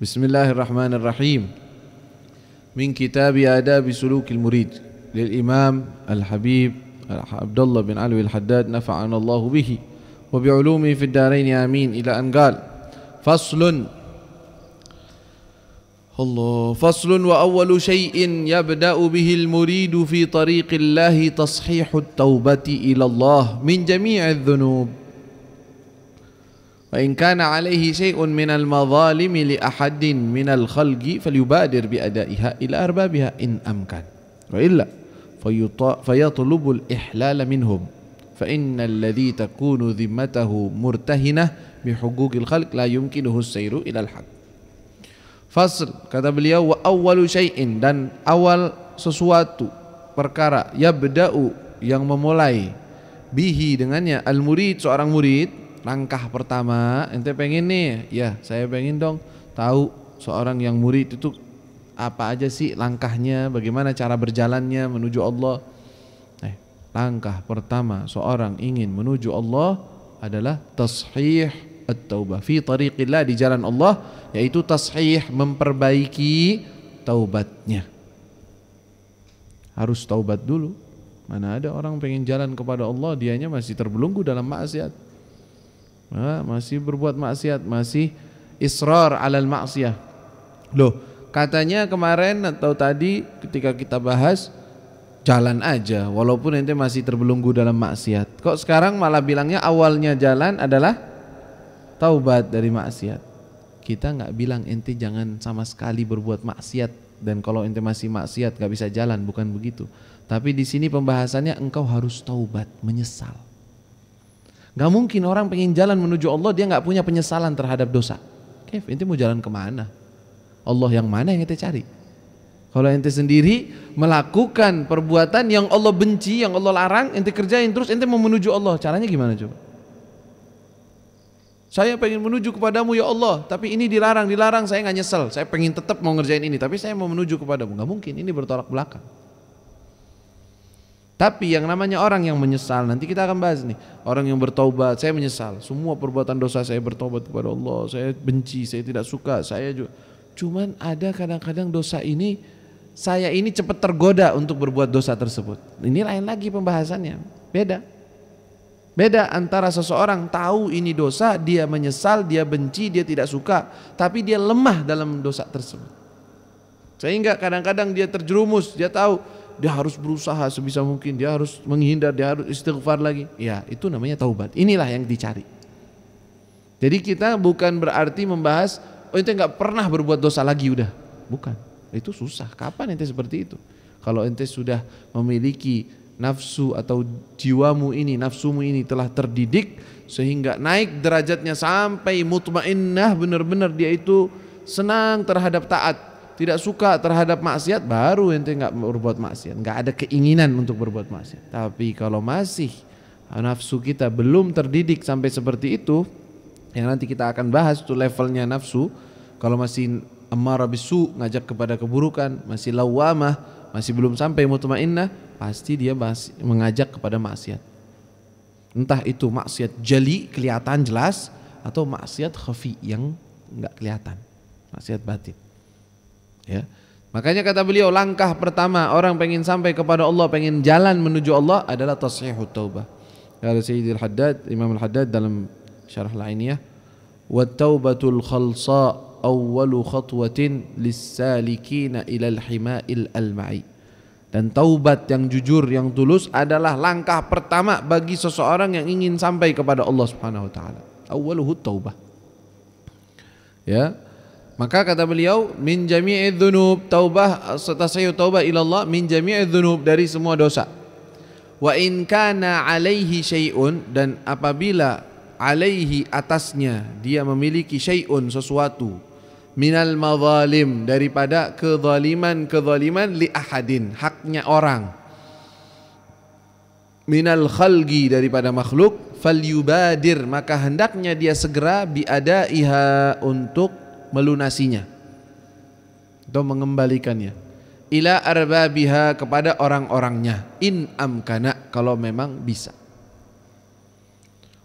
Bismillahirrahmanirrahim. Min kitab Adab Sulukil Murid lil Imam Al-Habib Abdullah bin Alwi Al-Haddad nafa'ana Allah bihi wa bi ulumi fid darain amin ila an qala faslun wa awwalu syai'in yabda'u bihi al-muridu fi tariqillahi tashihut taubati ila Allah min jami'idz dzunub wa in kana alaihi syai'un minal madhalimi li ahadin minal khalqi falyubadir bi adaiha ila arbabiha in amkan wa illa fayatlubul ihlal minhum fa innal ladzi takunu dhimmatahu murtahinah bi huquqil khalq la yumkinuhu as-sayru ila al-haq. Fasl, kata beliau, wa awwalu syai'in, dan awal sesuatu perkara, yabda'u, yang memulai, bihi, dengannya, al-murid, seorang murid. Langkah pertama, ente pengen nih, ya saya pengen dong tahu seorang yang murid itu apa aja sih langkahnya, bagaimana cara berjalannya menuju Allah. Langkah pertama seorang ingin menuju Allah adalah tashih at-taubah fi tariqillah, di jalan Allah, yaitu tashih, memperbaiki taubatnya. Harus taubat dulu. Mana ada orang pengen jalan kepada Allah dianya masih terbelenggu dalam maksiat. Masih berbuat maksiat, masih israr alal maksiyah. Loh, katanya kemarin atau tadi ketika kita bahas jalan aja walaupun ente masih terbelenggu dalam maksiat. Kok sekarang malah bilangnya awalnya jalan adalah taubat dari maksiat? Kita nggak bilang ente jangan sama sekali berbuat maksiat, dan kalau ente masih maksiat nggak bisa jalan, bukan begitu. Tapi di sini pembahasannya engkau harus taubat, menyesal. Gak mungkin orang pengen jalan menuju Allah dia gak punya penyesalan terhadap dosa. Kef, ente mau jalan kemana? Allah yang mana yang ente cari? Kalau ente sendiri melakukan perbuatan yang Allah benci, yang Allah larang, ente kerjain terus, ente mau menuju Allah, caranya gimana coba? Saya pengen menuju kepadamu ya Allah, tapi ini dilarang, saya gak nyesel. Saya pengen tetap mau ngerjain ini, tapi saya mau menuju kepadamu. Gak mungkin, ini bertolak belakang. Tapi yang namanya orang yang menyesal, nanti kita akan bahas nih. Orang yang bertaubat, saya menyesal, semua perbuatan dosa saya bertaubat kepada Allah, saya benci, saya tidak suka, saya juga. Cuman ada kadang-kadang dosa ini, saya ini cepat tergoda untuk berbuat dosa tersebut. Ini lain lagi pembahasannya, beda antara seseorang tahu ini dosa, dia menyesal, dia benci, dia tidak suka, tapi dia lemah dalam dosa tersebut. Sehingga kadang-kadang dia terjerumus, dia tahu dia harus berusaha sebisa mungkin, dia harus menghindar, dia harus istighfar lagi. Ya, itu namanya taubat. Inilah yang dicari. Jadi kita bukan berarti membahas, oh ente nggak pernah berbuat dosa lagi udah. Bukan. Itu susah. Kapan ente seperti itu? Kalau ente sudah memiliki nafsu atau jiwamu ini, nafsumu ini telah terdidik sehingga naik derajatnya sampai mutmainnah, benar-benar dia itu senang terhadap taat, tidak suka terhadap maksiat, baru ente nggak berbuat maksiat, nggak ada keinginan untuk berbuat maksiat. Tapi kalau masih nafsu kita belum terdidik sampai seperti itu, yang nanti kita akan bahas itu levelnya nafsu. Kalau masih ammarah bisu, ngajak kepada keburukan, masih lawamah, masih belum sampai mutmainnah, pasti dia masih mengajak kepada maksiat. Entah itu maksiat jali, kelihatan jelas, atau maksiat khafi yang nggak kelihatan, maksiat batin. Ya, makanya kata beliau, langkah pertama orang pengen sampai kepada Allah, pengen jalan menuju Allah adalah tashihut taubah. Kata Sayyidil Haddad, Imam Al-Haddad dalam syarah lainnya, wa taubatul khalsa awwalu khatwatin lis-salikina ila al-hima'il al-ma'i. Dan taubat yang jujur, yang tulus adalah langkah pertama bagi seseorang yang ingin sampai kepada Allah Subhanahu wa taala. Awwaluhut taubah. Ya. Maka kata beliau, min jami'idz dzunub, taubah, tashihut taubah ila Allah min jami'idz dzunub, dari semua dosa. Wa in kana alaihi syai'un, dan apabila alaihi, atasnya, dia memiliki syai'un, sesuatu, minal madzalim, daripada kezaliman li ahadin, haknya orang, minal khalqi, daripada makhluk, falyubadir, maka hendaknya dia segera biadaiha, untuk melunasinya atau mengembalikannya, ila arbabiha, kepada orang-orangnya, in amkana, kalau memang bisa.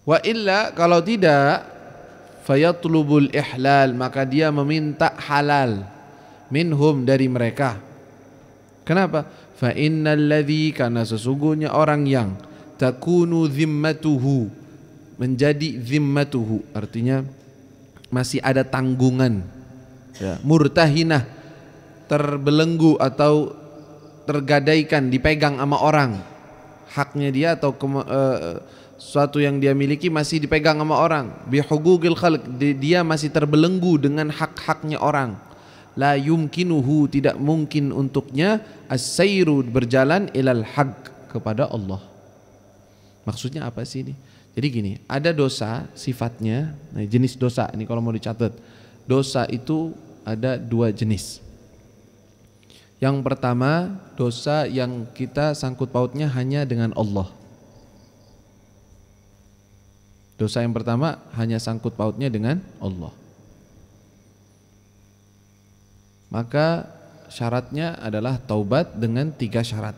Wa illa, kalau tidak, fayatlubul ihlal, maka dia meminta halal minhum, dari mereka. Kenapa? Fa innal ladzi, karena sesungguhnya orang yang takunu zimmatuhu, menjadi zimmatuhu artinya masih ada tanggungan, ya, murtahinah, terbelenggu atau tergadaikan, dipegang sama orang, haknya dia atau suatu yang dia miliki masih dipegang sama orang, bihugugil khalq, dia masih terbelenggu dengan hak-haknya orang. La yumkinuhu, tidak mungkin untuknya as-sayru, berjalan ilal haq, kepada Allah. Maksudnya apa sih ini? Jadi gini, ada dosa sifatnya, nah jenis dosa ini kalau mau dicatat, dosa itu ada dua jenis. Yang pertama, dosa yang kita sangkut pautnya hanya dengan Allah. Dosa yang pertama hanya sangkut pautnya dengan Allah. Maka syaratnya adalah taubat dengan 3 syarat.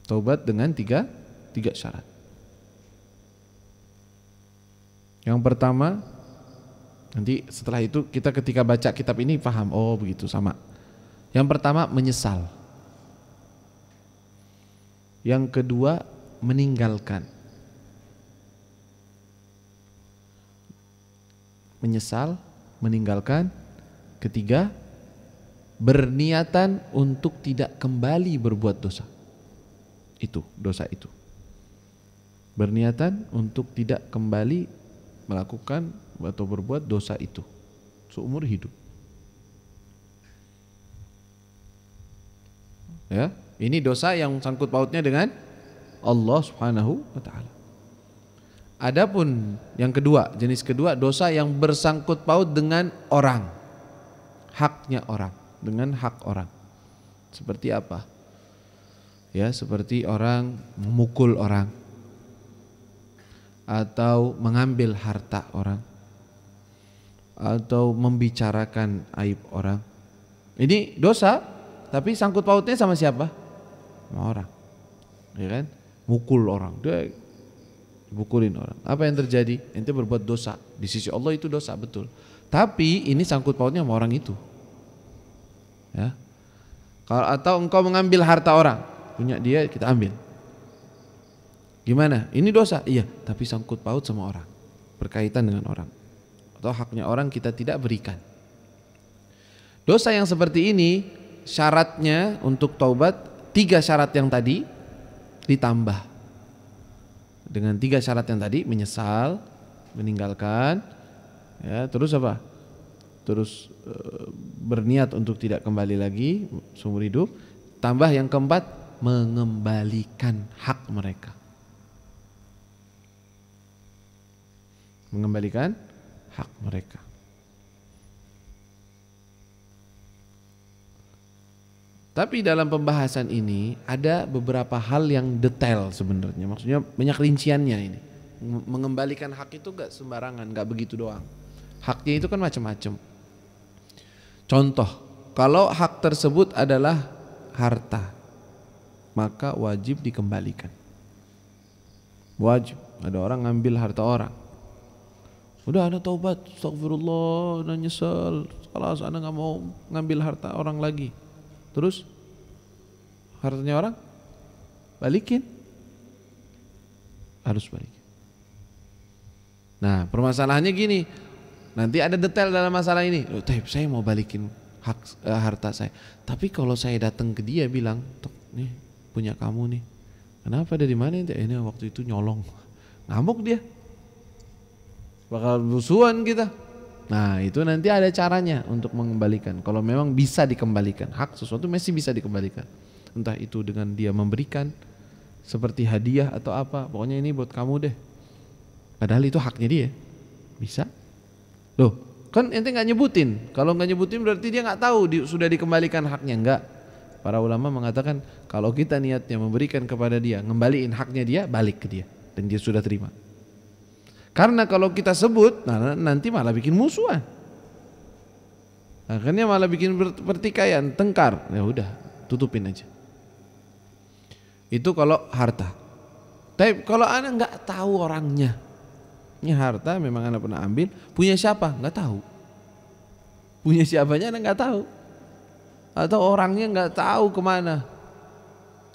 Taubat dengan tiga syarat. Yang pertama, nanti setelah itu kita ketika baca kitab ini paham, oh begitu sama. Yang pertama menyesal. Yang kedua meninggalkan. Menyesal, meninggalkan. Ketiga, berniatan untuk tidak kembali berbuat dosa. Itu, dosa itu. Berniatan untuk tidak kembali melakukan atau berbuat dosa itu seumur hidup. Ya, ini dosa yang sangkut pautnya dengan Allah Subhanahu wa taala. Adapun yang kedua, jenis kedua, dosa yang bersangkut paut dengan orang, haknya orang, dengan hak orang. Seperti apa? Ya, seperti orang memukul orang atau mengambil harta orang atau membicarakan aib orang. Ini dosa, tapi sangkut pautnya sama siapa? Sama orang. Ya kan? Mukul orang, dia pukulin orang. Apa yang terjadi? Ente berbuat dosa. Di sisi Allah itu dosa, betul. Tapi ini sangkut pautnya sama orang itu. Ya. Kalau atau engkau mengambil harta orang, punya dia kita ambil. Gimana? Ini dosa? Iya, tapi sangkut paut sama orang. Berkaitan dengan orang. Atau haknya orang kita tidak berikan. Dosa yang seperti ini syaratnya untuk taubat 3 syarat yang tadi ditambah. Dengan 3 syarat yang tadi, menyesal, meninggalkan, ya, terus apa? Terus berniat untuk tidak kembali lagi seumur hidup. Tambah yang keempat, mengembalikan hak mereka. Mengembalikan hak mereka. Tapi dalam pembahasan ini ada beberapa hal yang detail sebenarnya. Maksudnya banyak rinciannya ini. Mengembalikan hak itu gak sembarangan, gak begitu doang. Haknya itu kan macam-macam. Contoh, kalau hak tersebut adalah harta, maka wajib dikembalikan. Wajib. Ada orang ngambil harta orang. Udah ana taubat, astagfirullah, ana nyesel. Kalau ana gak mau ngambil harta orang lagi. Terus hartanya orang balikin, harus balikin. Nah permasalahannya gini, nanti ada detail dalam masalah ini. Loh, saya mau balikin harta saya, tapi kalau saya datang ke dia bilang, nih punya kamu nih, kenapa dari mana ente? Ini waktu itu nyolong, ngamuk dia, bakal musuhan kita. Nah itu nanti ada caranya untuk mengembalikan. Kalau memang bisa dikembalikan, hak sesuatu masih bisa dikembalikan. Entah itu dengan dia memberikan seperti hadiah atau apa. Pokoknya ini buat kamu deh. Padahal itu haknya dia. Bisa. Loh kan ente gak nyebutin. Kalau gak nyebutin berarti dia gak tahu sudah dikembalikan haknya. Enggak. Para ulama mengatakan kalau kita niatnya memberikan kepada dia, ngembaliin haknya dia, balik ke dia. Dan dia sudah terima. Karena kalau kita sebut, nah nanti malah bikin musuhan. Akhirnya malah bikin pertikaian, tengkar. Ya udah, tutupin aja. Itu kalau harta. Tapi kalau ana nggak tahu orangnya, Ini harta memang anak pernah ambil, punya siapa? Nggak tahu. Punya siapanya anak nggak tahu. Atau orangnya nggak tahu kemana.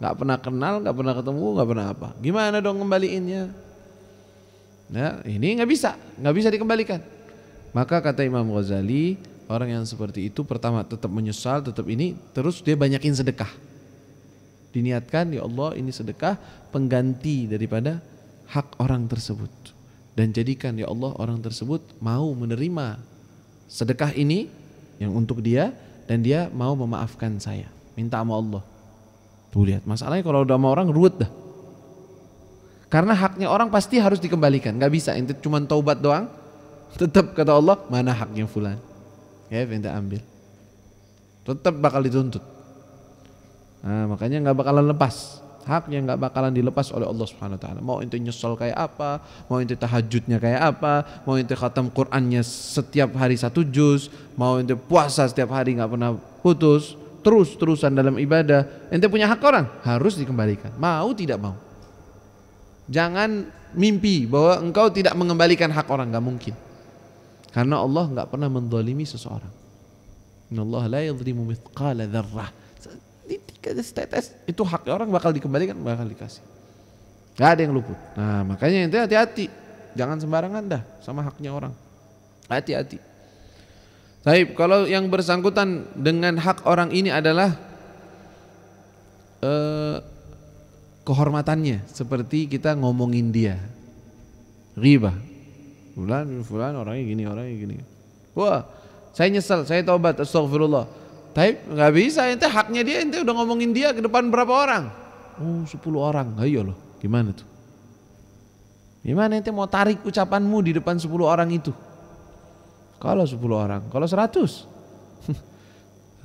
Nggak pernah kenal, nggak pernah ketemu, nggak pernah apa. Gimana dong kembaliinnya? Nah, ini nggak bisa dikembalikan. Maka kata Imam Ghazali, orang yang seperti itu pertama tetap menyesal, tetap ini, terus dia banyakin sedekah. Diniatkan, ya Allah ini sedekah pengganti daripada hak orang tersebut. Dan jadikan ya Allah orang tersebut mau menerima sedekah ini yang untuk dia, dan dia mau memaafkan saya. Minta sama Allah. Tuh lihat, masalahnya kalau udah sama orang ruwet dah. Karena haknya orang pasti harus dikembalikan. Gak bisa ente cuma taubat doang. Tetap kata Allah, mana haknya fulan? Ya ente ambil. Tetap bakal dituntut. Nah, makanya gak bakalan lepas. Haknya nggak bakalan dilepas oleh Allah Subhanahu Wa Taala. Mau ente nyesel kayak apa, mau ente tahajudnya kayak apa, mau ente khatam Qurannya setiap hari 1 juz, mau ente puasa setiap hari nggak pernah putus, terus-terusan dalam ibadah, ente punya hak orang harus dikembalikan. Mau tidak mau. Jangan mimpi bahwa engkau tidak mengembalikan hak orang, nggak mungkin. Karena Allah nggak pernah menzalimi seseorang. Innallaha la yadhlimu mithqala dzarrah. Tetes itu hak orang bakal dikembalikan, bakal dikasih. Gak ada yang luput. Nah makanya ente hati-hati, jangan sembarangan dah sama haknya orang. Hati-hati. Baik, kalau yang bersangkutan dengan hak orang ini adalah kehormatannya, seperti kita ngomongin dia, ghibah. Fulan orangnya gini. Wah, saya nyesel, saya taubat, astagfirullah. Tapi nggak bisa, ente haknya dia, ente udah ngomongin dia ke depan berapa orang? 10 orang. Ayo loh, gimana tuh? Gimana ente mau tarik ucapanmu di depan 10 orang itu? Kalau 10 orang, kalau 100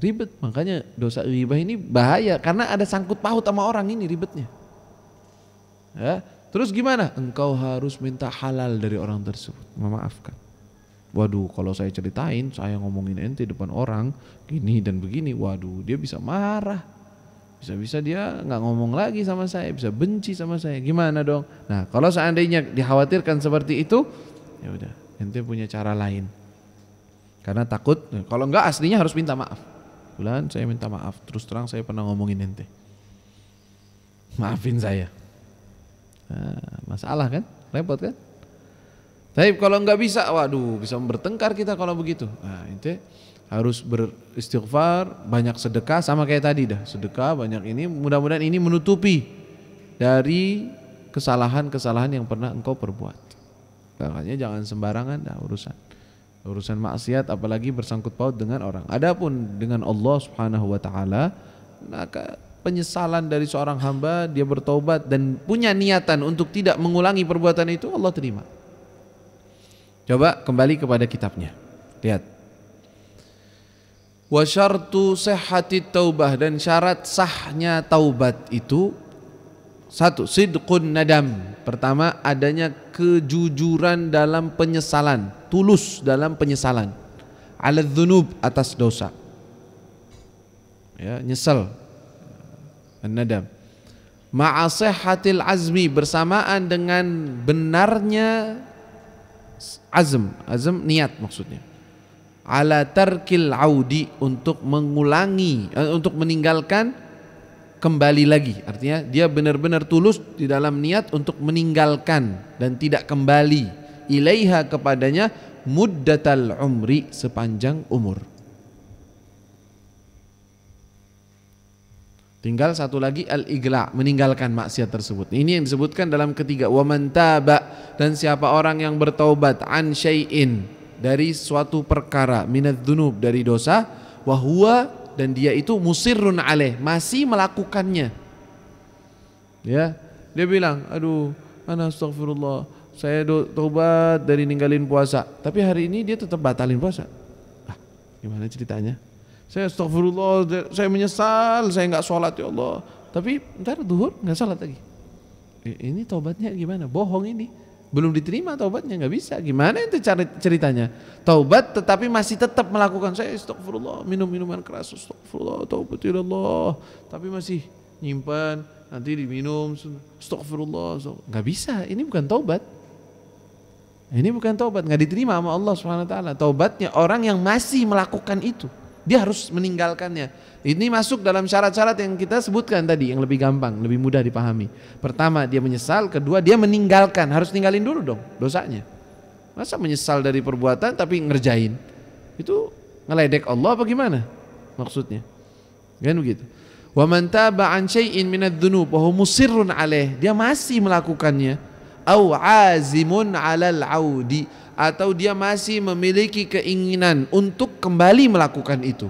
ribet. Makanya dosa ghibah ini bahaya karena ada sangkut paut sama orang ini ribetnya. Ya, terus gimana? Engkau harus minta halal dari orang tersebut, memaafkan. Waduh, kalau saya ceritain, saya ngomongin ente depan orang gini dan begini, waduh dia bisa marah, bisa-bisa dia nggak ngomong lagi sama saya, bisa benci sama saya. Gimana dong? Nah, kalau seandainya dikhawatirkan seperti itu, ya udah, ente punya cara lain. Karena takut, kalau enggak aslinya harus minta maaf. Bulan saya minta maaf, terus terang saya pernah ngomongin ente, maafin saya. Nah, masalah kan, repot kan? Tapi kalau nggak bisa, waduh bisa bertengkar kita kalau begitu. Nah ente harus beristighfar, banyak sedekah, sama kayak tadi dah, sedekah banyak ini, mudah-mudahan ini menutupi dari kesalahan-kesalahan yang pernah engkau perbuat. Makanya jangan sembarangan dah urusan maksiat, apalagi bersangkut paut dengan orang. Adapun dengan Allah Subhanahu Wa Taala, maka penyesalan dari seorang hamba, dia bertaubat dan punya niatan untuk tidak mengulangi perbuatan itu, Allah terima. Coba kembali kepada kitabnya. Lihat. Wa syartu sihhati taubah, dan syarat sahnya taubat itu 1, sidqun nadam. Pertama, adanya kejujuran dalam penyesalan, tulus dalam penyesalan. Ala dzunub, atas dosa. Ya, nyesal. An-nadam. Ma'a sihhatil azmi, bersamaan dengan benarnya azm niat maksudnya. Ala tarkil audi, untuk mengulangi, untuk meninggalkan, kembali lagi. Artinya dia benar-benar tulus di dalam niat untuk meninggalkan dan tidak kembali ilaiha, kepadanya, muddatal umri, sepanjang umur. Tinggal satu lagi, al-igla', meninggalkan maksiat tersebut. Ini yang disebutkan dalam ketiga, wa man taba, dan siapa orang yang bertaubat, an syai'in, dari suatu perkara, minadz-dzunub, dari dosa, wa huwa, dan dia itu musirrun alaih, masih melakukannya. Ya, dia bilang, aduh, ana astagfirullah, saya taubat dari ninggalin puasa, tapi hari ini dia tetap batalin puasa. Gimana ceritanya? Saya astagfirullah, saya menyesal, saya nggak sholat ya Allah. Tapi ntar duhur nggak sholat lagi. Ini taubatnya gimana? Bohong ini, belum diterima taubatnya, nggak bisa. Gimana itu ceritanya? Taubat tetapi masih tetap melakukan, saya astagfirullah, minum minuman keras, astagfirullah, taubat ya Allah. Tapi masih nyimpan, nanti diminum, astagfirullah, nggak bisa. Ini bukan taubat. Ini bukan taubat, nggak diterima sama Allah Subhanahu wa taala. Taubatnya orang yang masih melakukan itu. Dia harus meninggalkannya. Ini masuk dalam syarat-syarat yang kita sebutkan tadi, yang lebih gampang, lebih mudah dipahami. Pertama, dia menyesal, kedua dia meninggalkan. Harus ninggalin dulu dong dosanya. Masa menyesal dari perbuatan tapi ngerjain? Itu ngeledek Allah apa gimana? Maksudnya. Kan begitu. Wa man taba an syai'in minadz-dzunub wa huwa musirrun 'alaih. Dia masih melakukannya. Au azimun 'alal 'audi, atau dia masih memiliki keinginan untuk kembali melakukan itu.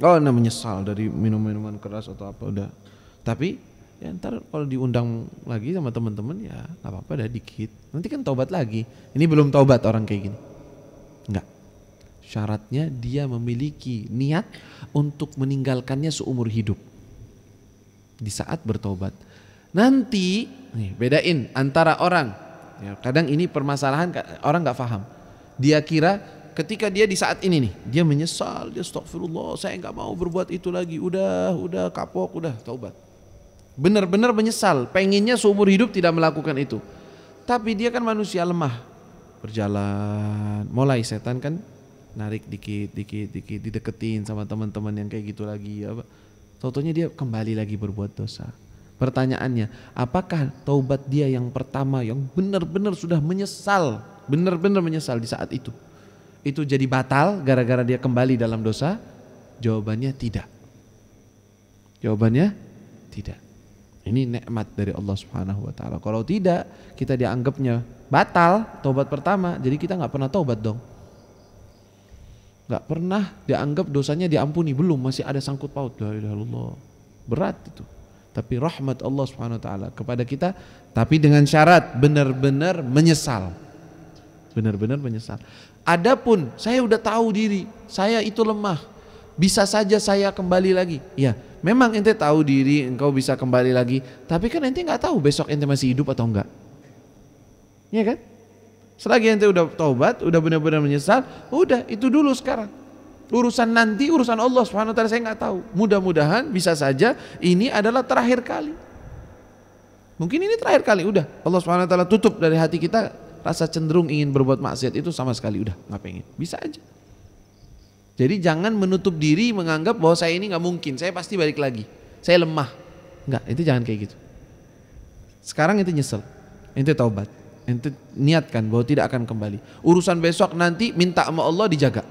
Oh, menyesal dari minum-minuman keras atau apa udah. Tapi ya ntar kalau diundang lagi sama teman-teman ya nggak apa-apa dah dikit. Nanti kan taubat lagi. Ini belum taubat orang kayak gini. Enggak. Syaratnya dia memiliki niat untuk meninggalkannya seumur hidup. Di saat bertobat. Nanti nih bedain antara orang. Ya, kadang ini permasalahan orang nggak paham. Dia kira ketika dia di saat ini nih, dia menyesal, dia astagfirullah, saya nggak mau berbuat itu lagi. Udah kapok, udah taubat. Benar-benar menyesal, pengennya seumur hidup tidak melakukan itu. Tapi dia kan manusia lemah. Berjalan, mulai setan kan narik dikit dideketin sama teman-teman yang kayak gitu lagi apa. Tautonya dia kembali lagi berbuat dosa. Pertanyaannya, apakah taubat dia yang pertama yang benar-benar sudah menyesal, benar-benar menyesal di saat itu jadi batal gara-gara dia kembali dalam dosa? Jawabannya tidak. Jawabannya tidak. Ini nikmat dari Allah Subhanahu wa taala. Kalau tidak, kita dianggapnya batal taubat pertama, jadi kita nggak pernah taubat dong. Nggak pernah dianggap dosanya diampuni, belum, masih ada sangkut paut. La ilaha illallah. Berat itu. Tapi rahmat Allah Subhanahu wa taala kepada kita, tapi dengan syarat benar-benar menyesal. Benar-benar menyesal. Adapun saya udah tahu diri, saya itu lemah. Bisa saja saya kembali lagi. Ya, memang ente tahu diri engkau bisa kembali lagi, tapi kan ente nggak tahu besok ente masih hidup atau enggak. Iya kan? Selagi ente udah taubat, udah benar-benar menyesal, udah itu dulu sekarang. Urusan nanti, urusan Allah Subhanahu wa taala saya nggak tahu. Mudah-mudahan bisa saja ini adalah terakhir kali. Mungkin ini terakhir kali, udah Allah Subhanahu wa taala tutup dari hati kita rasa cenderung ingin berbuat maksiat itu sama sekali, udah nggak pengen. Bisa aja. Jadi jangan menutup diri menganggap bahwa saya ini nggak mungkin, saya pasti balik lagi, saya lemah. Nggak, itu jangan kayak gitu. Sekarang itu nyesel, itu taubat, itu niatkan bahwa tidak akan kembali. Urusan besok nanti minta sama Allah dijaga.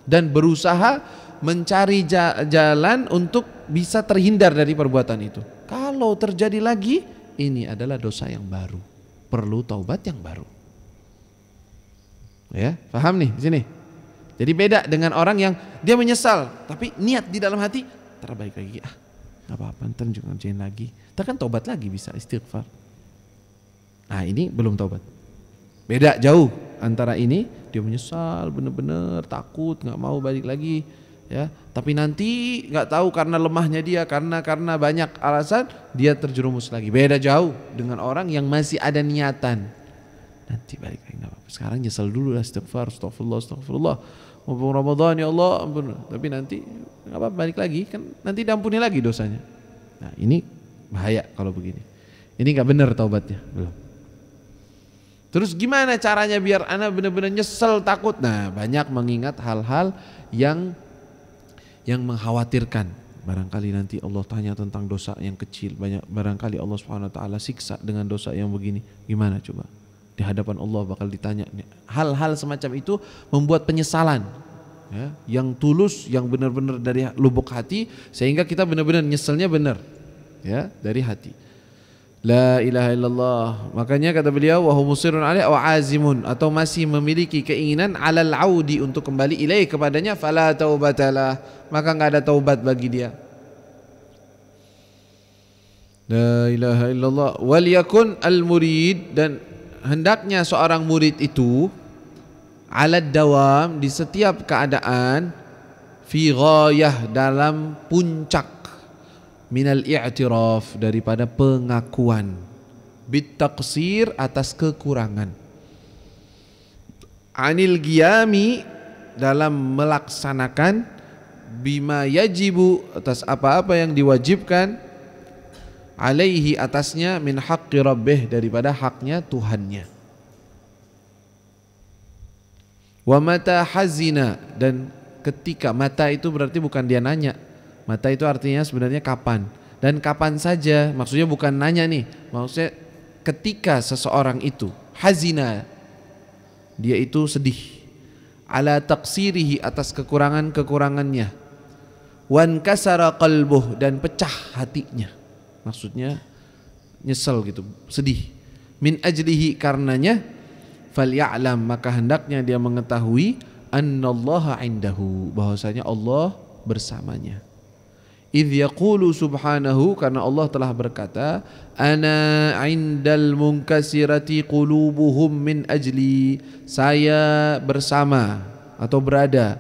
Dan berusaha mencari jalan untuk bisa terhindar dari perbuatan itu. Kalau terjadi lagi, ini adalah dosa yang baru, perlu taubat yang baru. Ya, paham nih di sini. Jadi beda dengan orang yang dia menyesal, tapi niat di dalam hati terbaik lagi. Nggak apa-apa, ntar juga ngerjain lagi. Ntar kan taubat lagi, bisa istighfar. Nah ini belum taubat. Beda jauh antara ini, dia menyesal benar-benar takut nggak mau balik lagi ya, tapi nanti nggak tahu karena lemahnya dia, karena banyak alasan dia terjerumus lagi. Beda jauh dengan orang yang masih ada niatan nanti balik lagi, nggak apa-apa, sekarang nyesal dulu lah, astagfirullah mumpung Ramadan ya Allah ampun, tapi nanti nggak apa-apa balik lagi, kan nanti diampuni lagi dosanya. Nah ini bahaya kalau begini, ini nggak benar taubatnya, belum. Terus gimana caranya biar anak benar-benar nyesel, takut? Nah, banyak mengingat hal-hal yang mengkhawatirkan. Barangkali nanti Allah tanya tentang dosa yang kecil, barangkali Allah Subhanahu wa taala siksa dengan dosa yang begini. Gimana coba? Di hadapan Allah bakal ditanya. Hal-hal semacam itu membuat penyesalan ya, yang tulus, yang benar-benar dari lubuk hati, sehingga kita benar-benar nyeselnya benar ya, dari hati. La ilaha illallah. Makanya kata beliau, wa huwa musirrun alaihi wa azimun, atau masih memiliki keinginan alal audi untuk kembali ilaih kepadanya, fala taubatalah, maka enggak ada taubat bagi dia. La ilaha illallah. Wal yakun al murid, dan hendaknya seorang murid itu alad dawam, di setiap keadaan, fi ghayah, dalam puncak, minal i'tiraf, daripada pengakuan, bit taqsir, atas kekurangan, anil qiyami, dalam melaksanakan, bima yajibu, atas apa-apa yang diwajibkan, alaihi, atasnya, min haqqi rabbih, daripada haknya Tuhannya. Wa mata hazina, dan ketika, mata itu berarti bukan dia nanya. Mata itu artinya sebenarnya kapan. Dan kapan saja, maksudnya bukan nanya nih. Maksudnya ketika seseorang itu hazina, dia itu sedih. Ala taqsirihi, atas kekurangannya. Wan kasara qalbuh, dan pecah hatinya. Maksudnya nyesel gitu, sedih. Min ajlihi, karenanya, falya'lam, maka hendaknya dia mengetahui, annallaha indahu, bahwasanya Allah bersamanya. Idh yaqulu subhanahu, karena Allah telah berkata, ana indal munkasirati qulubuhum min ajli, saya bersama atau berada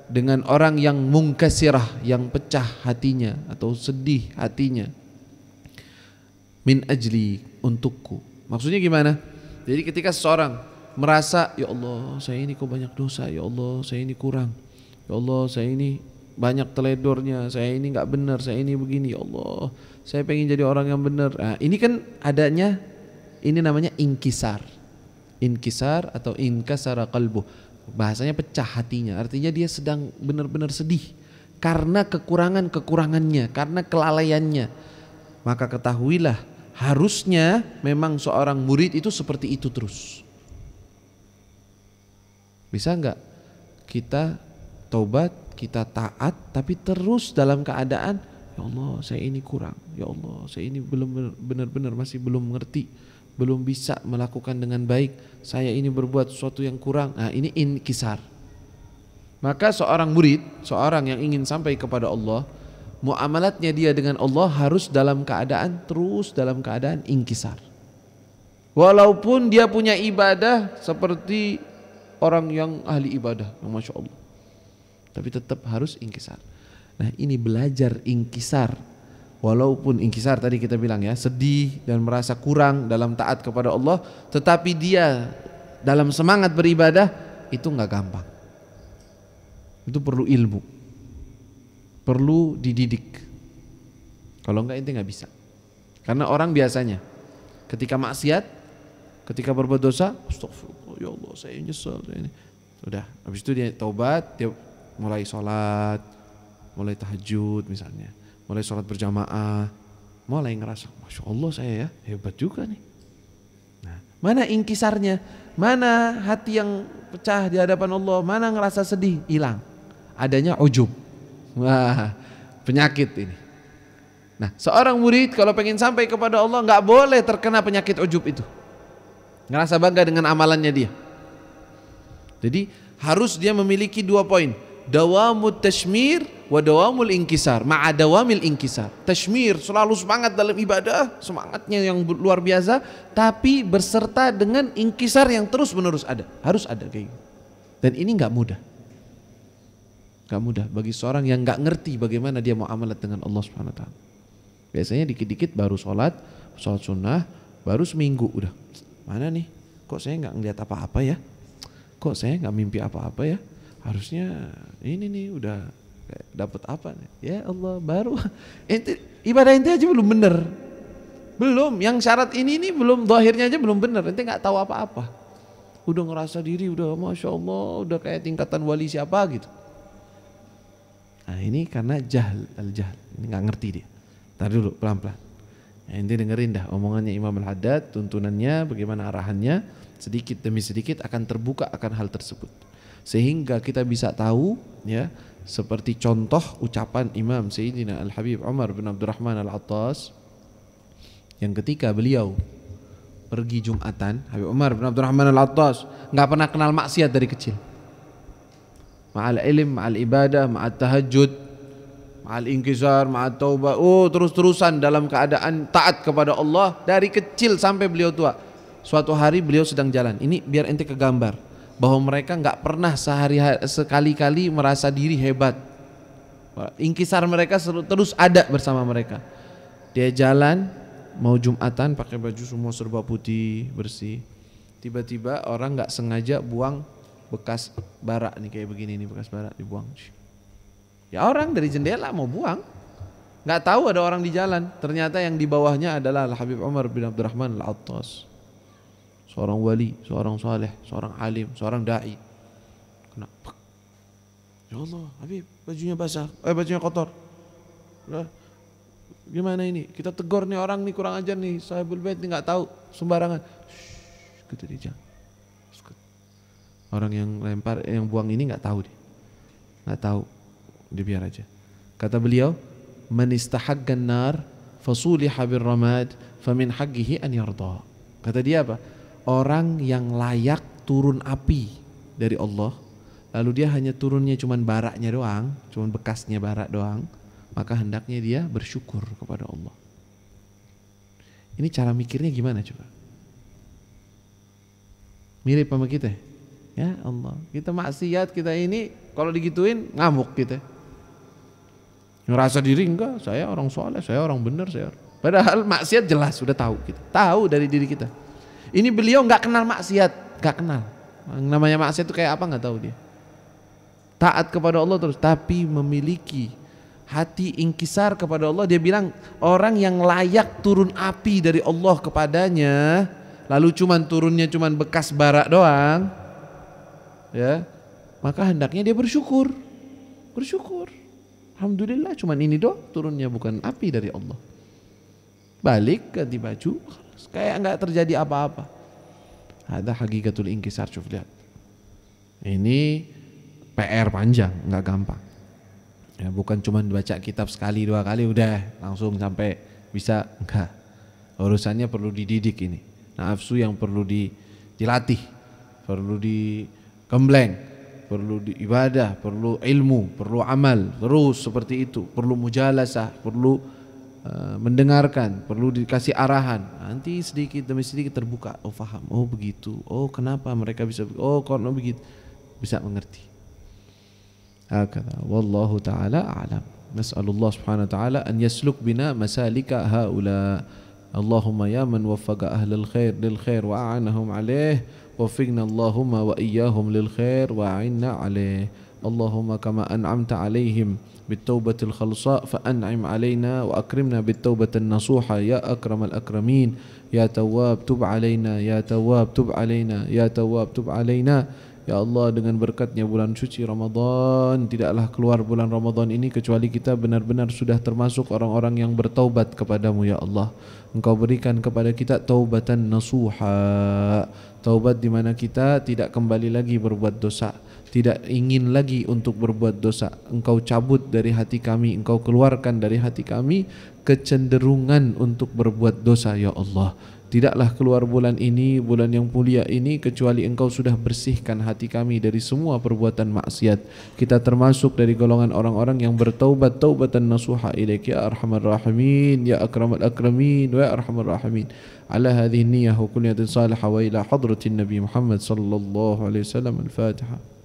dengan orang yang munkasirah, yang pecah hatinya atau sedih hatinya, min ajli, untukku. Maksudnya gimana? Jadi ketika seseorang merasa, ya Allah saya ini kok banyak dosa, ya Allah saya ini kurang, ya Allah saya ini banyak teledornya, saya ini nggak benar, saya ini begini, ya Allah saya pengen jadi orang yang benar. Nah, ini kan adanya, ini namanya inkisar atau inkasara qalbuh, bahasanya pecah hatinya, artinya dia sedang benar-benar sedih karena kekurangannya, karena kelalaiannya. Maka ketahuilah, harusnya memang seorang murid itu seperti itu terus. Bisa nggak kita taubat, kita taat, tapi terus dalam keadaan, ya Allah saya ini kurang, ya Allah saya ini belum benar-benar masih belum mengerti, belum bisa melakukan dengan baik, saya ini berbuat sesuatu yang kurang. Nah ini inkisar. Maka seorang murid, seorang yang ingin sampai kepada Allah, muamalatnya dia dengan Allah harus dalam keadaan, terus dalam keadaan inkisar. Walaupun dia punya ibadah seperti orang yang ahli ibadah, yang Masya Allah, tapi tetap harus inkisar. Nah ini belajar inkisar. Walaupun inkisar tadi kita bilang ya, sedih dan merasa kurang dalam taat kepada Allah, tetapi dia dalam semangat beribadah, itu nggak gampang. Itu perlu ilmu, perlu dididik. Kalau enggak ente nggak bisa. Karena orang biasanya ketika maksiat, ketika berbuat dosa, astagfirullah, ya Allah saya nyesel ini. Udah, habis itu dia taubat, dia mulai sholat, mulai tahajud misalnya, mulai sholat berjamaah, mulai ngerasa, Masya Allah saya ya hebat juga nih. Nah, mana inkisarnya? Mana hati yang pecah di hadapan Allah? Mana ngerasa sedih? Hilang. Adanya ujub. Wah, penyakit ini. Nah, seorang murid kalau pengen sampai kepada Allah nggak boleh terkena penyakit ujub itu. Ngerasa bangga dengan amalannya dia. Jadi harus dia memiliki 2 poin. Dawamut tashmir wa dawamul inkisar, ma'a dawamil inkisar. Tashmir, selalu semangat dalam ibadah, semangatnya yang luar biasa, tapi berserta dengan inkisar yang terus menerus ada. Harus ada kayak gitu. Dan ini nggak mudah. Nggak mudah bagi seorang yang nggak ngerti bagaimana dia mau amalat dengan Allah Subhanahu wa taala. Biasanya dikit-dikit baru sholat sunnah, baru seminggu udah. Mana nih? Kok saya nggak ngeliat apa-apa ya? Kok saya nggak mimpi apa-apa ya? Harusnya ini nih udah dapat apa nih? Ya Allah, baru ibadah ente aja belum bener, belum. Yang syarat ini belum, zahirnya aja belum bener. Ente nggak tahu apa-apa, udah ngerasa diri udah Masya Allah, udah kayak tingkatan wali siapa gitu. Nah ini karena al-jahl, ini nggak ngerti dia. Tar dulu pelan-pelan. Nah, ente dengerin dah omongannya Imam Al-Haddad, tuntunannya, bagaimana arahannya, sedikit demi sedikit akan terbuka akan hal tersebut. Sehingga kita bisa tahu ya, seperti contoh ucapan Imam Sayyidina Al-Habib Umar bin Abdurrahman Al-Attas yang ketika beliau pergi Jumatan, Habib Umar bin Abdurrahman Al-Attas nggak pernah kenal maksiat dari kecil. Ma'al ilm, ma'al ibadah, ma'al tahajud, ma'al inkisar, ma'al taubah, terus-terusan dalam keadaan taat kepada Allah dari kecil sampai beliau tua. Suatu hari beliau sedang jalan, ini biar ente kegambar bahwa mereka nggak pernah sekali-kali merasa diri hebat. Inkisar mereka terus ada bersama mereka. Dia jalan mau Jumatan pakai baju semua serba putih bersih. Tiba-tiba orang nggak sengaja buang bekas bara nih kayak begini nih, bekas bara dibuang. Ya orang dari jendela mau buang, nggak tahu ada orang di jalan. Ternyata yang di bawahnya adalah Al-Habib Umar bin Abdurrahman Al-Attas. Seorang wali, seorang saleh, seorang alim, seorang da'i. kena. Ya Allah, Habib, bajunya basah, bajunya kotor. Lah, gimana ini? Kita tegur nih orang nih kurang ajar nih, sahibul bait nih nggak tahu sembarangan. Gitu dia. Orang yang lempar, yang buang ini nggak tahu dia, nggak tahu, dia biar aja. Kata beliau, man istahaggan nar fasuliha birramad famin haqqihi an yarda. Kata dia apa? Orang yang layak turun api dari Allah, lalu dia hanya turunnya cuman baraknya doang, cuman bekasnya barak doang, maka hendaknya dia bersyukur kepada Allah. Ini cara mikirnya gimana coba? Mirip sama kita. Ya Allah, kita maksiat, kita ini kalau digituin ngamuk kita. Ngerasa diri enggak, saya orang soleh, saya orang benar, saya. Padahal maksiat jelas sudah tahu kita, tahu dari diri kita. Ini beliau nggak kenal maksiat, nggak kenal. Yang namanya maksiat itu kayak apa nggak tahu dia. Taat kepada Allah terus, tapi memiliki hati ingkisar kepada Allah. Dia bilang orang yang layak turun api dari Allah kepadanya, lalu turunnya cuman bekas barak doang, ya, maka hendaknya dia bersyukur. Alhamdulillah cuman ini doang turunnya, bukan api dari Allah. Balik ganti baju, kayak nggak terjadi apa-apa. Ada hakikatul inkisar. Coba lihat, ini PR panjang, nggak gampang. Ya, bukan cuman baca kitab sekali dua kali udah langsung sampai bisa, enggak. Urusannya perlu dididik ini. Nafsu yang perlu dilatih, perlu digembleng, perlu ibadah, perlu ilmu, perlu amal, terus seperti itu, perlu mujalasah, perlu mendengarkan, perlu dikasih arahan. Nanti sedikit demi sedikit terbuka, oh faham, oh begitu, oh kenapa mereka bisa, oh karena begitu, bisa mengerti. Hakadha wallahu taala a'lam. Nas'alullah subhanahu wa ta'ala an yasluk bina masalika haula. Allahumma ya man waffaqa ahlal khair lil khair wa a'anahum alaih, waffiqna Allahumma wa iyyahum lil khair wa a'inna alaih. Allahumma kama an'amta alaihim bittaubatil khalsa fa an'im alaina wa akrimna bittaubatin nasuha ya akramal akramin. Ya Tawwab tub alaina, ya Tawwab tub alaina, ya Tawwab tub alaina. Ya Allah, dengan berkatnya bulan suci Ramadan, tidaklah keluar bulan Ramadan ini kecuali kita benar-benar sudah termasuk orang-orang yang bertaubat kepadamu ya Allah. Engkau berikan kepada kita taubatan nasuha, taubat di mana kita tidak kembali lagi berbuat dosa, tidak ingin lagi untuk berbuat dosa. Engkau cabut dari hati kami, engkau keluarkan dari hati kami kecenderungan untuk berbuat dosa ya Allah. Tidaklah keluar bulan ini, bulan yang mulia ini, kecuali engkau sudah bersihkan hati kami dari semua perbuatan maksiat. Kita termasuk dari golongan orang-orang yang bertaubat taubatan nasuha ilaik ya arhamar rahimin, ya akramal akramin, wa ya arhamar rahimin. Ala hadhihi niyyah wa kulliyatin salihah wa ila hadratin Nabi Muhammad sallallahu alaihi wasallam. Al-Fatihah.